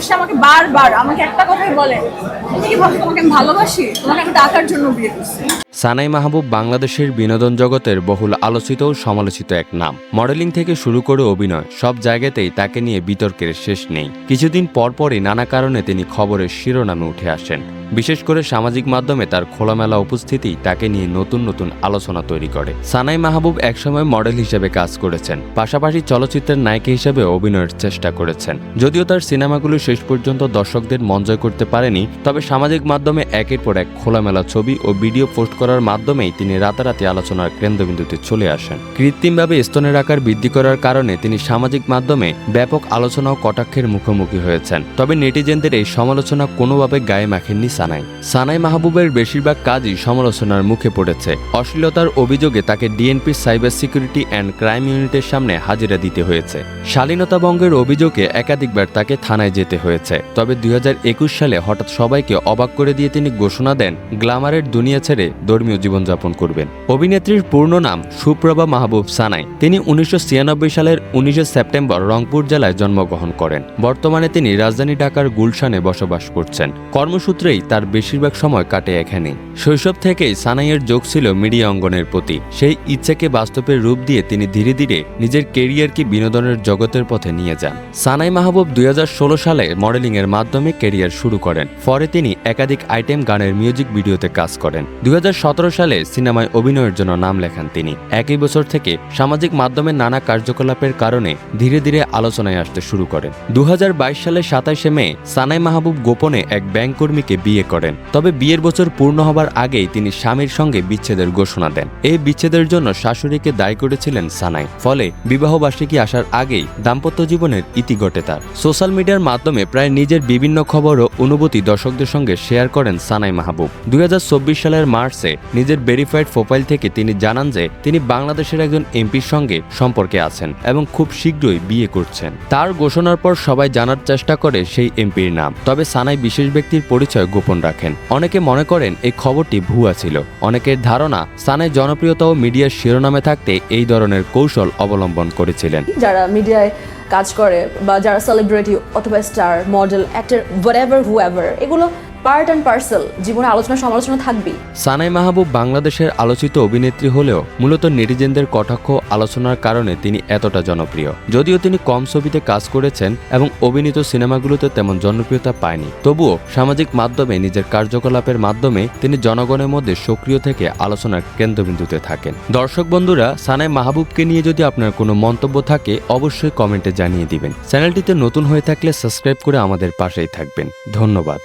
সে আমাকে বারবার আমাকে একটা কথাই বলে, তুমি কি ভাবছো তোমাকে আমি ভালোবাসি, তোমাকে আমি টাকার জন্য বিয়ে করছি। সানাই মাহবুব বাংলাদেশের বিনোদন জগতের বহুল আলোচিত ও সমালোচিত এক নাম। মডেলিং থেকে শুরু করে অভিনয় সব জায়গাতেই তাকে নিয়ে বিতর্কের শেষ নেই। কিছুদিন পরপরই নানা কারণে তিনি খবরের শিরোনামে উঠে আসেন। বিশেষ করে সামাজিক মাধ্যমে তার খোলামেলা উপস্থিতি তাকে নিয়ে নতুন নতুন আলোচনা তৈরি করে। সানাই মাহবুব একসময় মডেল হিসেবে কাজ করেছেন, পাশাপাশি চলচ্চিত্রের নায়িকা হিসেবে অভিনয়ের চেষ্টা করেছেন। যদিও তার সিনেমাগুলো শেষ পর্যন্ত দর্শকদের মন জয় করতে পারেনি, তবে সামাজিক মাধ্যমে একের পর এক খোলামেলা ছবি ও ভিডিও পোস্ট করার মাধ্যমেই তিনি রাতারাতি আলোচনার কেন্দ্রবিন্দুতে চলে আসেন। কৃত্রিমভাবে স্তনের আকার বৃদ্ধি করার কারণে তিনি সামাজিক মাধ্যমে ব্যাপক আলোচনা ও কটাক্ষের মুখোমুখি হয়েছেন। তবে নেটিজেনদের এই সমালোচনা কোনোভাবে গায়ে মাখেননি সানাই মাহবুবের বেশিরভাগ কাজই সমালোচনার মুখে পড়েছে। অশ্লীলতার অভিযোগে তাকে ডিএনপির সাইবার সিকিউরিটি অ্যান্ড ক্রাইম ইউনিটের সামনে হাজিরা দিতে হয়েছে। শালীনতা ভঙ্গের অভিযোগে একাধিকবার তাকে থানায় যেতে হয়েছে। তবে 2021 সালে হঠাৎ সবাইকে অবাক করে দিয়ে তিনি ঘোষণা দেন গ্ল্যামারের দুনিয়া ছেড়ে ধর্মীয় জীবনযাপন করবেন। অভিনেত্রীর পূর্ণ নাম সুপ্রভা মাহবুব সানাই। তিনি 1996 সালের 19 সেপ্টেম্বর রংপুর জেলায় জন্মগ্রহণ করেন। বর্তমানে তিনি রাজধানী ঢাকার গুলশানে বসবাস করছেন। কর্মসূত্রেই তার বেশিরভাগ সময় কাটে এখানে। শৈশব থেকেই সানাইয়ের যোগ ছিল মিডিয়া অঙ্গনের প্রতি। সেই ইচ্ছাকে বাস্তবের রূপ দিয়ে তিনি ধীরে ধীরে নিজের কেরিয়ারকে বিনোদনের জগতের পথে নিয়ে যান। সানাই মাহবুব 2016 সালে মডেলিংয়ের মাধ্যমে কেরিয়ার শুরু করেন। পরে তিনি একাধিক আইটেম গানের মিউজিক ভিডিওতে কাজ করেন। 2017 সালে সিনেমায় অভিনয়ের জন্য নাম লেখান তিনি। একই বছর থেকে সামাজিক মাধ্যমে নানা কার্যকলাপের কারণে ধীরে ধীরে আলোচনায় আসতে শুরু করেন। 2022 সালের 27 মে সানাই মাহবুব গোপনে এক ব্যাংক কর্মীকে বিয়ে করেন। তবে বিয়ের বছর পূর্ণ হবার আগেই তিনি স্বামীর সঙ্গে বিচ্ছেদের ঘোষণা দেন। এই বিচ্ছেদের জন্য শাশুড়িকে দায়ী করেছিলেন সানাই। ফলে বিবাহবার্ষিকী আসার আগেই দাম্পত্য জীবনের ইতি ঘটে তার। সোশ্যাল মিডিয়ার মাধ্যমে প্রায় নিজের বিভিন্ন খবর ও অনুভূতি দর্শকদের সঙ্গে শেয়ার করেন সানাই মাহবুব। 2024 সালের মার্চে নিজের ভেরিফাইড প্রোফাইল থেকে তিনি জানান যে তিনি বাংলাদেশের একজন এমপির সঙ্গে সম্পর্কে আছেন এবং খুব শীঘ্রই বিয়ে করছেন। তার ঘোষণার পর সবাই জানার চেষ্টা করে সেই এমপির নাম। তবে সানাই বিশেষ ব্যক্তির পরিচয় গোপন রাখেন। অনেকে মনে করেন এই খবরটি ভুয়া ছিল। অনেকের ধারণা সানাই জনপ্রিয়তা ও মিডিয়ার শিরোনামে থাকতে এই ধরনের কৌশল অবলম্বন করেছিলেন। যারা মিডিয়ায় কাজ করে বা যারা সেলিব্রিটি অথবা star, model, actor, whatever whoever, এগুলো পার্ট অ্যান্ড পার্সেল, জীবনে আলোচনা সমালোচনা থাকবেই। সানাই মাহবুব বাংলাদেশের আলোচিত অভিনেত্রী হলেও মূলত নেটিজেনদের কটাক্ষ আলোচনার কারণে তিনি এতটা জনপ্রিয়। যদিও তিনি কম ছবিতে কাজ করেছেন এবং অভিনীত সিনেমাগুলোতে তেমন জনপ্রিয়তা পায়নি, তবুও সামাজিক মাধ্যমে নিজের কার্যকলাপের মাধ্যমে তিনি জনগণের মধ্যে সক্রিয় থেকে আলোচনার কেন্দ্রবিন্দুতে থাকেন। দর্শক বন্ধুরা, সানাই মাহবুবকে নিয়ে যদি আপনার কোনো মন্তব্য থাকে অবশ্যই কমেন্টে জানিয়ে দিবেন। চ্যানেলটিতে নতুন হয়ে থাকলে সাবস্ক্রাইব করে আমাদের পাশেই থাকবেন। ধন্যবাদ।